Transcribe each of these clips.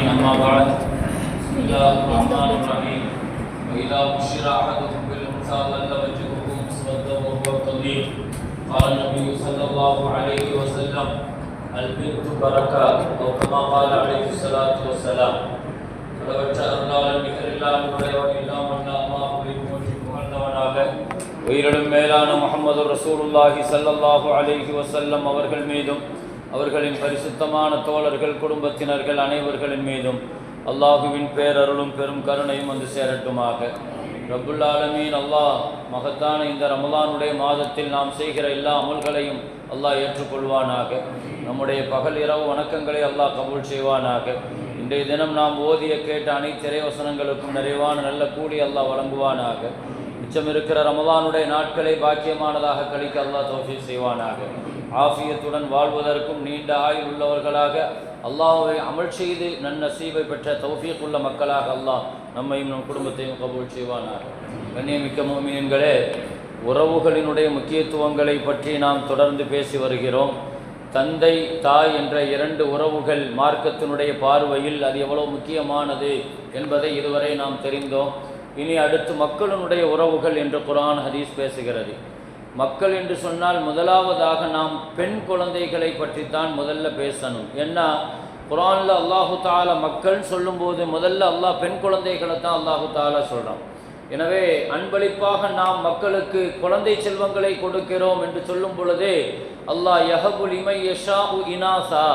أما بعد بسم الله الرحمن الرحيم وإذا بشر أحدكم بالأنثى ظل وجهه مسودا وهو كظيم قال النبي صلى الله عليه وسلم البنت بركة أو كما قال عليه الصلاة والسلام அளவற்ற அருளாளன் நிகரில்லாத உடையவன் எல்லாம் வல்ல அல்லாஹ்வை போற்றி புகழ்ந்தவனாக உயிரினும் மேலான முஹம்மது ரசூலுல்லாஹி ஸல்லல்லாஹு அலைஹி வஸல்லம் அவர்கள் மீதும் அவர்களின் பரிசுத்தமான தோழர்கள் குடும்பத்தினர்கள் அனைவர்களின் மீதும் அல்லாஹுவின் பேரருளும் பெரும் கருணையும் வந்து சேரட்டுமாக. ரப்புல் ஆலமீன் அல்லாஹ் மகத்தான இந்த ரமலானுடைய மாதத்தில் நாம் செய்கிற எல்லா அமல்களையும் அல்லாஹ் ஏற்றுக்கொள்வானாக. நம்முடைய பகல் இரவு வணக்கங்களை அல்லாஹ் கபூல் செய்வானாக. இன்றைய தினம் நாம் ஓதிய கேட்ட அனைத்து இறைவசனங்களுக்கும் நிறைவான நல்ல கூலி அல்லாஹ் வழங்குவானாக. மிச்சம் இருக்கிற ரமலானுடைய நாட்களை பாக்கியமானதாக கழிக்க அல்லாஹ் தௌஃபீக் செய்வானாக. ஆஃபியத்துடன் வாழ்வதற்கும் நீண்ட ஆயுள் உள்ளவர்களாக அல்லாஹ்வை அமல் செய்து நன்னசீபை பெற்ற தௌஃபீக் உள்ள மக்களாக அல்லாஹ் நம்மையும் நம் குடும்பத்தையும் கபூல் செய்வானாக. கண்ணியமிக்க முஃமினீன்களே, உறவுகளினுடைய முக்கியத்துவங்களை பற்றி நாம் தொடர்ந்து பேசி வருகிறோம். தந்தை தாய் என்ற இரண்டு உறவுகள் மார்க்கத்தினுடைய பார்வையில் அது எவ்வளவு முக்கியமானது என்பதை இதுவரை நாம் தெரிந்தோம். இனி அடுத்து மக்களினுடைய உறவுகள் என்று குர்ஆன் ஹதீஸ் பேசுகிறது. மக்கள் என்று சொன்னால் முதலாவதாக நாம் பெண் குழந்தைகளை பற்றித்தான் முதல்ல பேசணும். ஏன்னா குர்ஆனில் அல்லாஹு தாலா மக்கள் சொல்லும்போது முதல்ல அல்லாஹ் பெண் குழந்தைகளை தான் அல்லாஹு தாலா சொல்கிறான். எனவே அன்பளிப்பாக நாம் மக்களுக்கு குழந்தை செல்வங்களை கொடுக்கிறோம் என்று சொல்லும் பொழுதே அல்லாஹ் யஹபுல் இமை யஷாஉ இனாசா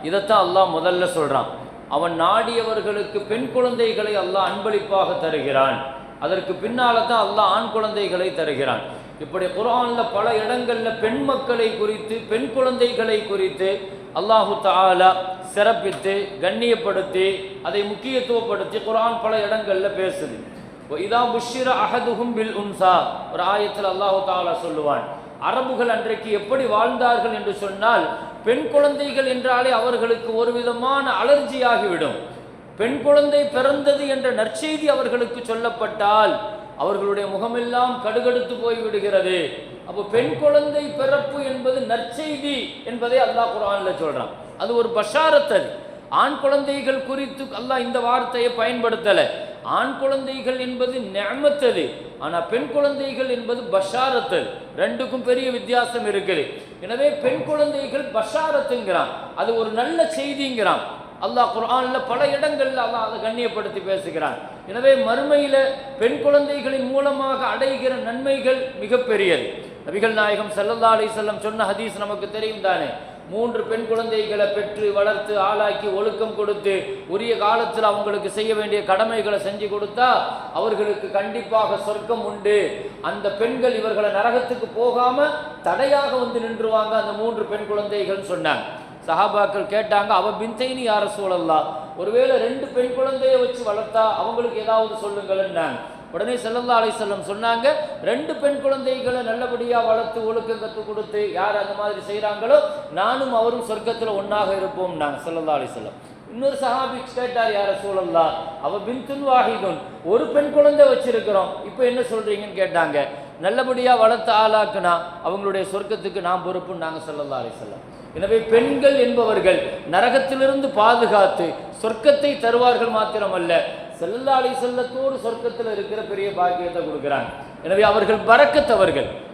இதைத்தான் அல்லாஹ் முதல்ல சொல்கிறான். அவன் நாடியவர்களுக்கு பெண் குழந்தைகளை அல்லாஹ் அன்பளிப்பாக தருகிறான். அதற்கு பின்னால தான் அல்லாஹ் ஆண் குழந்தைகளை தருகிறான். இப்படி குர்ஆனில் பல இடங்களில் பெண் மக்களை குறித்து பெண் குழந்தைகளை குறித்து அல்லாஹு தஆலா சிறப்பித்து கண்ணியப்படுத்தி அதை முக்கியத்துவப்படுத்தி குர்ஆன் பல இடங்களில் பேசுது. இதா புஷ்ஷிர அஹதுஹும் பில் உன்சா ஒரு ஆயத்தில் அல்லாஹு தஆலா சொல்லுவான், அரபுகள் அன்றைக்கு எப்படி வாழ்ந்தார்கள் என்று சொன்னால் பெண் குழந்தைகள் என்றாலே அவர்களுக்கு ஒரு விதமான அலர்ஜி ஆகிவிடும். பெண் குழந்தை பிறந்தது என்ற நற்செய்தி அவர்களுக்கு சொல்லப்பட்டால் அவர்களுடைய முகமெல்லாம் கடுகடுத்து போய்விடுகிறது. அப்போ பெண் குழந்தை பிறப்பு என்பது நற்செய்தி என்பதை அல்லாஹ் குர்ஆனில் சொல்றான். அது ஒரு பஷாரத். அது ஆண் குழந்தைகள் குறித்து அல்லாஹ் இந்த வார்த்தையை பயன்படுத்தலை. ஆண் குழந்தைகள் என்பது நிஅமத் அது, ஆனால் பெண் குழந்தைகள் என்பது பஷாரத். ரெண்டுக்கும் பெரிய வித்தியாசம் இருக்குது. எனவே பெண் குழந்தைகள் பஷாரத்துங்கிறான், அது ஒரு நல்ல செய்திங்கிறான். அல்லாஹ் குர்ஆனில் பல இடங்களில் அல்லாஹ் அதை கண்ணியப்படுத்தி பேசுகிறான். எனவே மறுமையில் பெண் குழந்தைகளின் மூலமாக அடைகிற நன்மைகள் மிகப்பெரியது. நபிகள் நாயகம் ஸல்லல்லாஹு அலைஹி வஸல்லம் சொன்ன ஹதீஸ் நமக்கு தெரியும் தானே. 3 பெண் குழந்தைகளை பெற்று வளர்த்து ஆளாக்கி ஒழுக்கம் கொடுத்து உரிய காலத்தில் அவங்களுக்கு செய்ய வேண்டிய கடமைகளை செஞ்சு கொடுத்தா அவர்களுக்கு கண்டிப்பாக சொர்க்கம் உண்டு. அந்த பெண்கள் இவர்களை நரகத்துக்கு போகாம தடையாக வந்து நின்றுவாங்க அந்த 3 பெண் குழந்தைகள் சொன்னாங்க. சஹாபாக்கள் கேட்டாங்க, அவ பின்தைனி யார சூழல்லா, ஒருவேளை 2 பெண் குழந்தையை வச்சு வளர்த்தா அவங்களுக்கு ஏதாவது சொல்லுங்கள்னாங்க. உடனே ஸல்லல்லாஹு அலைஹி வஸல்லம் சொன்னாங்க, 2 பெண் குழந்தைகளை நல்லபடியாக வளர்த்து ஒழுக்கம் கற்றுக் கொடுத்து யார் அந்த மாதிரி செய்கிறாங்களோ நானும் அவரும் சொர்க்கத்தில் ஒன்றாக இருப்போம் நாங்க ஸல்லல்லாஹு அலைஹி வஸல்லம். இன்னொரு சஹாபி கேட்டார், யார சூழல்லா, அவ பின்துன் வாஹிதுன், ஒரு பெண் குழந்தை வச்சிருக்கிறோம், இப்போ என்ன சொல்றீங்கன்னு கேட்டாங்க. நல்லபடியாக வளர்த்து ஆளாக்குனா அவங்களுடைய சொர்க்கத்துக்கு நாம் பொறுப்புன்னு நாங்கள் ஸல்லல்லாஹு அலைஹி வஸல்லம். எனவே பெண்கள் என்பவர்கள் நரகத்திலிருந்து பாதுகாத்து சொர்க்கத்தை தருவார்கள் மாத்திரமல்ல, ஸல்லல்லாஹு அலைஹி வஸல்லத்தோடு சொர்க்கத்தில் இருக்கிற பெரிய பாக்கியத்தை கொடுக்குறாங்க. எனவே அவர்கள் பரக்கத்,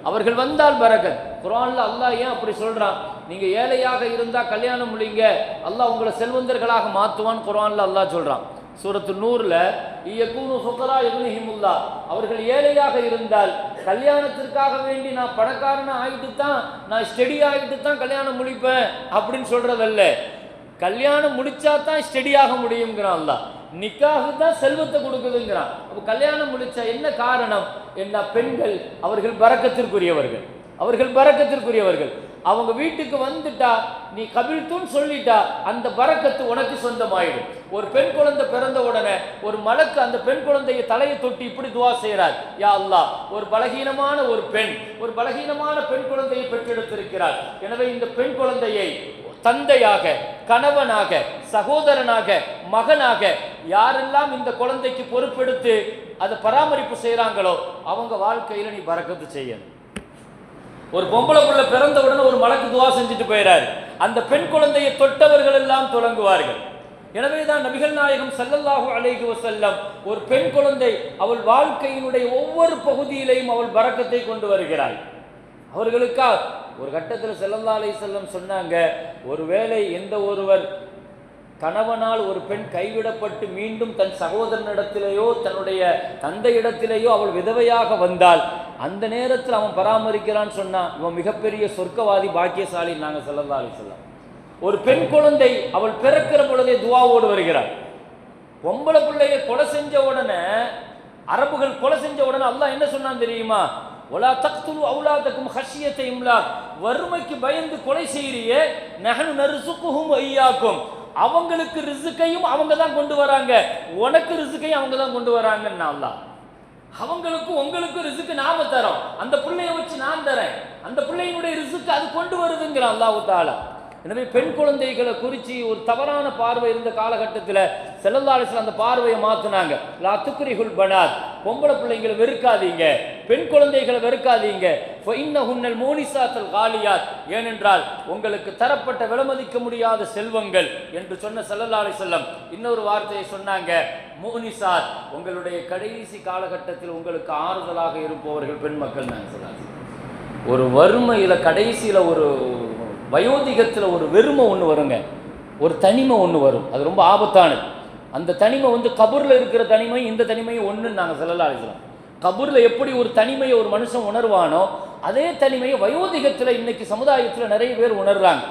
அவர்கள் வந்தால் பரக்கத். குர்ஆன்ல அல்லாஹ் ஏன் அப்படி சொல்றான்? நீங்க ஏழையாக இருந்தா கல்யாணம் முடிங்க, அல்லாஹ் உங்களை செல்வந்தர்களாக மாற்றுவான் குர்ஆன்ல அல்லாஹ் சொல்றான். சூரத்து நூர்ல இயக்கூனு ஃபுகரா இப்னிஹிமுல்லா, அவர்கள் ஏழையாக இருந்தால் கல்யாணத்திற்காக வேண்டி நான் பணக்காரனா ஆகிட்டு தான் நான் ஸ்டெடி ஆகிட்டு தான் கல்யாணம் முடிப்பேன் அப்படின்னு சொல்றதல்ல. கல்யாணம் முடிச்சா தான் ஸ்டெடியாக முடியுங்கிறான் அல்லாஹ். நிக்காஹு தான் செல்வத்தை கொடுக்குதுங்கிறான். அப்போ கல்யாணம் முடிச்சா என்ன காரணம்? என்ன, பெண்கள் அவர்கள் பரக்கத்திற்குரியவர்கள், அவங்க வீட்டுக்கு வந்துட்டா நீ கபில்துன்னு சொல்லிட்டா அந்த பரக்கத்து உனக்கு சொந்தமாயிடும். ஒரு பெண் குழந்தை பிறந்த உடனே ஒரு மலக்கு அந்த பெண் குழந்தையை தலையை தொட்டி இப்படி துவா செய்கிறார், யா அல்லாஹ், ஒரு பலகீனமான பெண் குழந்தையை பெற்றெடுத்திருக்கிறார். எனவே இந்த பெண் குழந்தையை தந்தையாக, கணவனாக, சகோதரனாக, மகனாக யாரெல்லாம் இந்த குழந்தைக்கு பொறுப்பெடுத்து அதை பராமரிப்பு செய்கிறாங்களோ அவங்க வாழ்க்கையில் நீ பரக்கத்து செய்யணும். ஒரு பொம்பளை புள்ள பிறந்த உடனே ஒரு மலக்கு துவா செஞ்சுட்டு போயிறாரு. அந்த பெண் குழந்தையை தொட்டவர்கள் எல்லாம் தொடங்குவார்கள். எனவேதான் நபிகள் நாயகம் ஸல்லல்லாஹு அலைஹி வஸல்லம் ஒரு பெண் குழந்தை அவள் வாழ்க்கையினுடைய ஒவ்வொரு பகுதியிலையும் அவள் பரக்கத்தை கொண்டு வருகிறாள். அவர்களுக்கா ஒரு கட்டத்தில் ஸல்லல்லாஹு அலைஹி வஸல்லம் சொன்னாங்க, ஒருவேளை எந்த ஒருவர் கணவனால் ஒரு பெண் கைவிடப்பட்டு மீண்டும் தன் சகோதரனிடத்திலேயோ தன்னுடைய தந்தையிடத்திலேயோ அவள் விதவையாக வந்தால் அந்த நேரத்தில் அவன் பராமரிக்கிறான்னு சொன்னா இவன் மிகப்பெரிய சொர்க்கவாதி பாக்கியசாலி. நாங்கள் ஸல்லல்லாஹு அலைஹி வஸல்லம் ஒரு பெண் குழந்தை அவள் பிறக்கிற பொழுதே துஆவோடு வருகிறாள். பொம்பளை பிள்ளையை கொலை செஞ்ச உடனே, அரபுகள் கொலை செஞ்ச உடனே அல்லாஹ் என்ன சொன்னான் தெரியுமா? ஒலா தக்துலு அவுலாதக்கும் ஹஷ்யத இம்லாக், வறுமைக்கு பயந்து கொலை செய்யறியே, நஹனு நர்சுகுஹும் வையாக்கும், அவங்களுக்கு ரிஸ்கையும் அவங்க தான் கொண்டு வராங்க, உனக்கு ரிஸ்கையும் அவங்க தான் கொண்டு வராங்கன்னு அல்லாஹ். அவங்களுக்கு உங்களுக்கு ரிஸ்க் நாம தரோம், அந்த பிள்ளைய வச்சு நான் தரேன், அந்த பிள்ளையினுடைய ரிஸ்க் அது கொண்டு வருதுங்கிற அல்லாஹ் தஆலா. எனவே பெண் குழந்தைகளை குறித்து ஒரு தவறான பார்வை இருந்த காலகட்டத்தில் ஸல்லல்லாஹு அலைஹி வஸல்லம் அந்த பார்வையை மாற்றினாங்க. லா துக்ரிஹுல் பனாத், பொம்பளை பிள்ளைங்களை வெறுக்காதீங்க, பெண் குழந்தைகளை வெறுக்காதீங்க. ஃபஇன்னஹுன்னல் மூனிசாத்துல் காலியாத், ஏனென்றால் உங்களுக்கு தரப்பட்ட விலமதிக்க முடியாத செல்வங்கள் என்று சொன்ன ஸல்லல்லாஹு அலைஹி வஸல்லம் இன்னொரு வார்த்தையை சொன்னாங்க, மூனிசாத், உங்களுடைய கடைசி காலகட்டத்தில் உங்களுக்கு ஆறுதலாக இருப்பவர்கள் பெண் மக்கள். நான் சொன்னாங்க ஒரு வறுமையில் கடைசியில் ஒரு வயோதிகத்தில் ஒரு வெறுமை ஒன்று வருங்க, ஒரு தனிமை ஒன்று வரும், அது ரொம்ப ஆபத்தானது. அந்த தனிமை கபூரில் இருக்கிற தனிமை இந்த தனிமையும் ஒன்றுன்னு நாங்கள் ஸல்லல்லாஹு அலைஹி வஸல்லம். கபூரில் எப்படி ஒரு தனிமையை ஒரு மனுஷன் உணர்வானோ அதே தனிமையை வயோதிகத்தில் இன்னைக்கு சமுதாயத்தில் நிறைய பேர் உணர்றாங்க.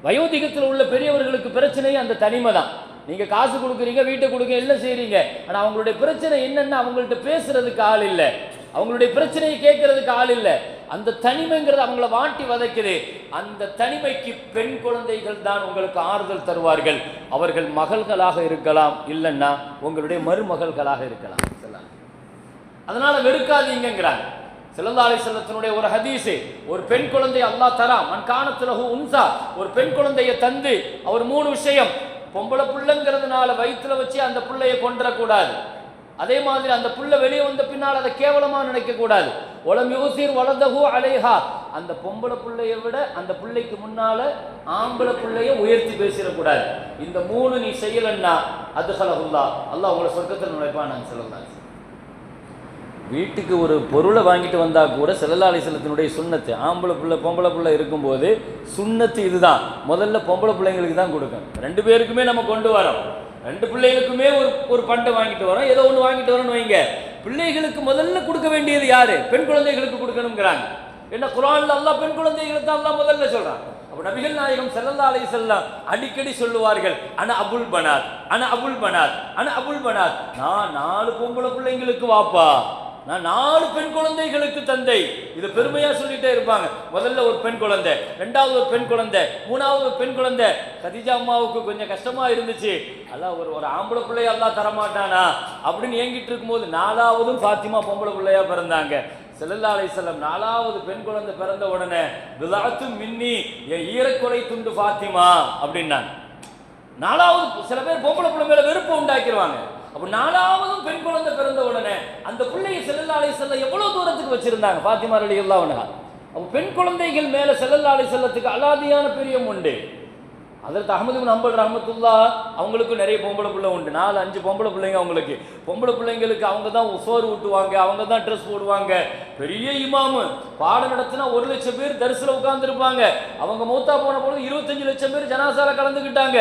வயோதிகத்தில் உள்ள பெரியவர்களுக்கு பிரச்சனையே அந்த தனிமை தான். நீங்கள் காசு கொடுக்குறீங்க, வீட்டை கொடுங்க, எல்லாம் செய்கிறீங்க, ஆனால் அவங்களுடைய பிரச்சனை என்னென்னா அவங்கள்ட்ட பேசுறதுக்கு ஆள் இல்லை, அவங்களுடைய பிரச்சனையை கேட்கறதுக்கு ஆள் இல்லை. அந்த தனிமைங்கிறது அவங்கள வாட்டி வதைக்குது. அந்த தனிமைக்கு பெண் குழந்தைகள் தான் உங்களுக்கு ஆறுதல் தருவார்கள். அவர்கள் மகள்களாக இருக்கலாம், இல்லைன்னா உங்களுடைய மருமகள்களாக இருக்கலாம். அதனால வெறுக்காதீங்கிறாங்க. ஸல்லல்லாஹு அலைஹி வஸல்லத்தினுடைய ஒரு ஹதீஸ், ஒரு பெண் குழந்தை அல்லாஹ் தரா மன் கானத் லஹு உன்சா, ஒரு பெண் குழந்தையை தந்து அவர் 3 விஷயம், பொம்பளை புள்ளங்கிறதுனால வயிற்றுல வச்சு அந்த புள்ளையை கொன்றக்கூடாது, அதே மாதிரி அந்த புள்ள வெளியே வந்த பின்னால் அதை கேவலமா நினைக்க கூடாது, ஒலம் யூசிர் வலதஹு அலைஹா, அந்த பொம்பளை புள்ளையை விட அந்த புள்ளைக்கு முன்னால ஆம்பளை புள்ளைய உயர்த்தி பேசிடக்கூடாது. இந்த 3 நீ செய்யலன்னா அதுஹலஹுல்லாஹ், அல்லாஹ் உங்களை சொர்க்கத்தில் நுழைப்பான். நான் ஸல்லல்லாஹு அலைஹி வஸல்லம் வீட்டுக்கு ஒரு பொருளை வாங்கிட்டு வந்தா கூட ஸல்லல்லாஹு அலைஹி வஸல்லத்தினுடைய சுன்னத்து, ஆம்பளை புள்ள பொம்பளை புள்ள இருக்கும்போது சுன்னத்து இதுதான், முதல்ல பொம்பளை பிள்ளைங்களுக்கு தான் கொடுக்கணும். 2 பேருக்குமே நம்ம கொண்டு வரோம், 2 பிள்ளைகளுக்குமே ஒரு பண்டை வாங்கிட்டு வரோம், ஏதோ ஒன்று வாங்கிட்டு வரோம்னு வைங்க, பிள்ளைகளுக்கு முதல்ல கொடுக்க வேண்டியது யாரு? பெண் குழந்தைகளுக்கு கொடுக்கணுங்கிறாங்க. என்ன குர்ஆன்ல அல்லாஹ் பெண் குழந்தைகளுக்கு தான் அல்லாஹ் முதல்ல சொல்றான். அப்ப நபிகள் நாயகம் ஸல்லல்லாஹு அலைஹி வஸல்லம் அடிக்கடி சொல்லுவார்கள், அன அபுல் பனாத், அன அபுல் பனாத், அன அபுல் பனாத், நான் 4 பொம்பளை பிள்ளைங்களுக்கு வாப்பா, நான் 4 பெண் குழந்தைகளுக்கு தந்தை. இது பெருமையா சொல்லிட்டே இருப்பாங்க. முதல்ல ஒரு பெண் குழந்தை, 2வது ஒரு பெண் குழந்தை, 3வது ஒரு பெண் குழந்தை. கதீஜா அம்மாவுக்கு கொஞ்சம் கஷ்டமா இருந்துச்சு, அல்லாஹ் ஒரு ஆம்பளை பிள்ளைய அல்லாஹ் தரமாட்டானா அப்படின்னு ஏங்கிட்டு இருக்கும்போது 4வதும் ஃபாத்திமா பொம்பளை பிள்ளையா பிறந்தாங்க. ஸல்லல்லாஹு அலைஹி வஸல்லம் 4வது பெண் குழந்தை பிறந்த உடனே பிதாத்து மின்னி, என் ஈரக்கொலை துண்டு ஃபாத்திமா அப்படின்னாங்க. 4வது சில பேர் பொம்பளை பிள்ளை மேல வெறுப்பு உண்டாக்கிடுவாங்க. அப்ப 4வதும் பெண் குழந்தை பிறந்த உடனே அந்த பிள்ளையை ஸல்லல்லாஹு அலைஹி வஸல்லம் எவ்வளவு தூரத்துக்கு வச்சிருந்தாங்க, ஃபாத்திமா ரலியல்லாஹு அன்ஹா. அப்ப பெண் குழந்தைகள் மேல ஸல்லல்லாஹு அலைஹி வஸல்லத்துக்கு அலாதியான பிரியம் உண்டு. அதற்கு அஹ்மது இப்னு ஹம்பல் ரஹ்மத்துல்லாஹ் அவங்களுக்கு நிறைய பொம்பளை பிள்ளை உண்டு, 4-5 பொம்பளை பிள்ளைங்க அவங்களுக்கு. பொம்பளை பிள்ளைங்களுக்கு அவங்க தான் சோறு ஊட்டுவாங்க, அவங்க தான் ட்ரெஸ் போடுவாங்க. பெரிய இமாமு பாடம் நடத்தினா 1 லட்சம் பேர் தரிசில உட்கார்ந்துருப்பாங்க. அவங்க மௌத்தா போன பொழுது 25 லட்சம் பேர் ஜனாசால கலந்துக்கிட்டாங்க.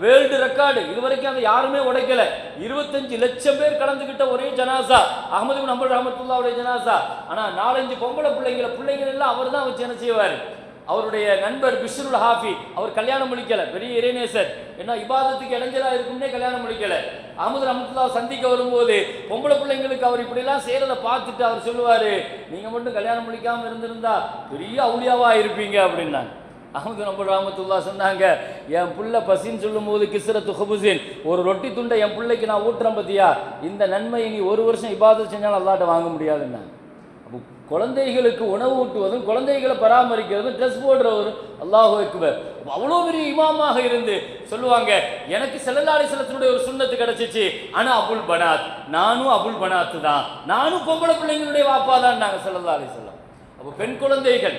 வேர்ல்டு ரெக்கார்டு, இதுவரைக்கும் அதை யாருமே உடைக்கல. 25 லட்சம் பேர் கலந்துக்கிட்ட ஒரே ஜனாசா அஹ்மது இப்னு ஹம்பல் ரஹ்மத்துல்லாஹுடைய ஜனாசா. ஆனா 4-5 பொம்பளை பிள்ளைங்க எல்லாம் அவர் தான் வச்சு என்ன செய்வார். அவருடைய நண்பர் பிஷ்ருல் ஹாஃபி, அவர் கல்யாணம் முடிக்கல, பெரிய இறைநேசர், ஏன்னா இபாதத்துக்கு இடைஞ்சலா இருக்கும்னே கல்யாணம் முடிக்கல. அஹ்மது ரஹ்மத்துல்லாஹ் சந்திக்க வரும்போது பொம்பளை பிள்ளைங்களுக்கு அவர் இப்படிலாம் செய்யறதை பார்த்துட்டு அவர் சொல்லுவாரு, நீங்க மட்டும் கல்யாணம் முடிக்காம இருந்திருந்தா பெரிய அவுலியாவா இருப்பீங்க அப்படின்னாங்க. அஹ்மது ரஹ்மத்துல்லாஹ் சொன்னாங்க, என் புள்ள பசின்னு சொல்லும் போது கிஸ்ரத்து ஹுபுசின், ஒரு ரொட்டி துண்டை என் பிள்ளைக்கு நான் ஊட்டுறேன் பத்தியா, இந்த நன்மையை நீ 1 வருஷம் இபாதத் செஞ்சாலும் அல்லாஹ்ட்ட வாங்க முடியாதுன்னாங்க. அப்போ குழந்தைகளுக்கு உணவு ஊட்டுவதும் குழந்தைகளை பராமரிக்கிறதும் ட்ரெஸ் போடுறவரும் அல்லாஹு அக்பர். அவ்வளோ பெரிய இமாமாக இருந்து சொல்லுவாங்க, எனக்கு ஸல்லல்லாஹு அலைஹி வஸல்லத்தினுடைய ஒரு சுன்னத்து கிடைச்சிச்சு, ஆனா அபுல் பனாத், நானும் அபுல் பனாத்து தான், நானும் பொம்பளை பிள்ளைங்களுடைய வாப்பா தான் நாங்கள் ஸல்லல்லாஹு அலைஹி வஸல்லம். அப்போ பெண் குழந்தைகள்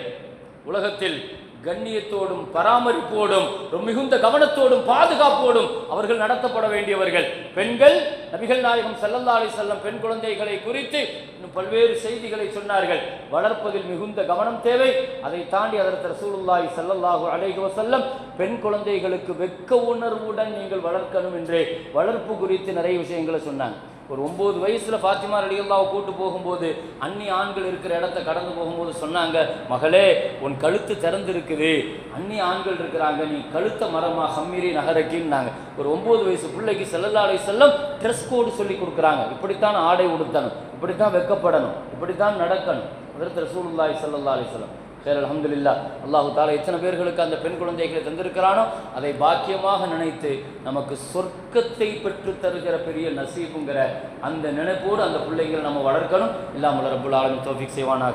உலகத்தில் கண்ணியத்தோடும் பராமரிப்போடும் மிகுந்த கவனத்தோடும் பாதுகாப்போடும் அவர்கள் நடத்தப்பட வேண்டியவர்கள். பெண்கள் நபிகள் நாயகம் ஸல்லல்லாஹு அலைஹி வஸல்லம் பெண் குழந்தைகளை குறித்து இன்னும் பல்வேறு செய்திகளை சொன்னார்கள். வளர்ப்பதில் மிகுந்த கவனம் தேவை. அதை தாண்டி ஹஜ்ரத் ரசூலுல்லாஹி ஸல்லல்லாஹு அலைஹி வஸல்லம் பெண் குழந்தைகளுக்கு வெட்க உணர்வுடன் நீங்கள் வளர்க்கணும் என்று வளர்ப்பு குறித்து நிறைய விஷயங்களை சொன்னாங்க. ஒரு 9 வயசுல ஃபாத்திமா ரலியல்லாஹு கூட்டு போகும்போது அந்நிய ஆண்கள் இருக்கிற இடத்த கடந்து போகும்போது சொன்னாங்க, மகளே உன் கழுத்து திறந்திருக்குது, அந்நிய ஆண்கள் இருக்கிறாங்க, நீ கழுத்த மரமா ஹம்மீரி நகரக்கின்னாங்க. ஒரு 9 வயசு பிள்ளைக்கு ஸல்லல்லாஹு அலைஹி வஸல்லம் ட்ரெஸ் கோடு சொல்லி கொடுக்குறாங்க. இப்படித்தான் ஆடை உடுத்தணும், இப்படித்தான் வெக்கப்படணும், இப்படித்தான் நடக்கணும். ஹஜ்ரத் ரசூலுல்லாஹி ஸல்லல்லாஹு அலைஹி வஸல்லம் அல்ஹம்துலில்லாஹ் அல்லாஹு தஆலா எத்தனை பேர்களுக்கு அந்த பெண் குழந்தைகளை தந்திருக்கிறானோ அதை பாக்கியமாக நினைத்து நமக்கு சொர்க்கத்தை பெற்று தருகிற பெரிய நசீபுங்கிற அந்த நினைப்போடு அந்த பிள்ளைகளை நம்ம வளர்க்கணும். இல்லாமல் ரப்புல் ஆலமீன் தௌஃபீக் செய்வானாக.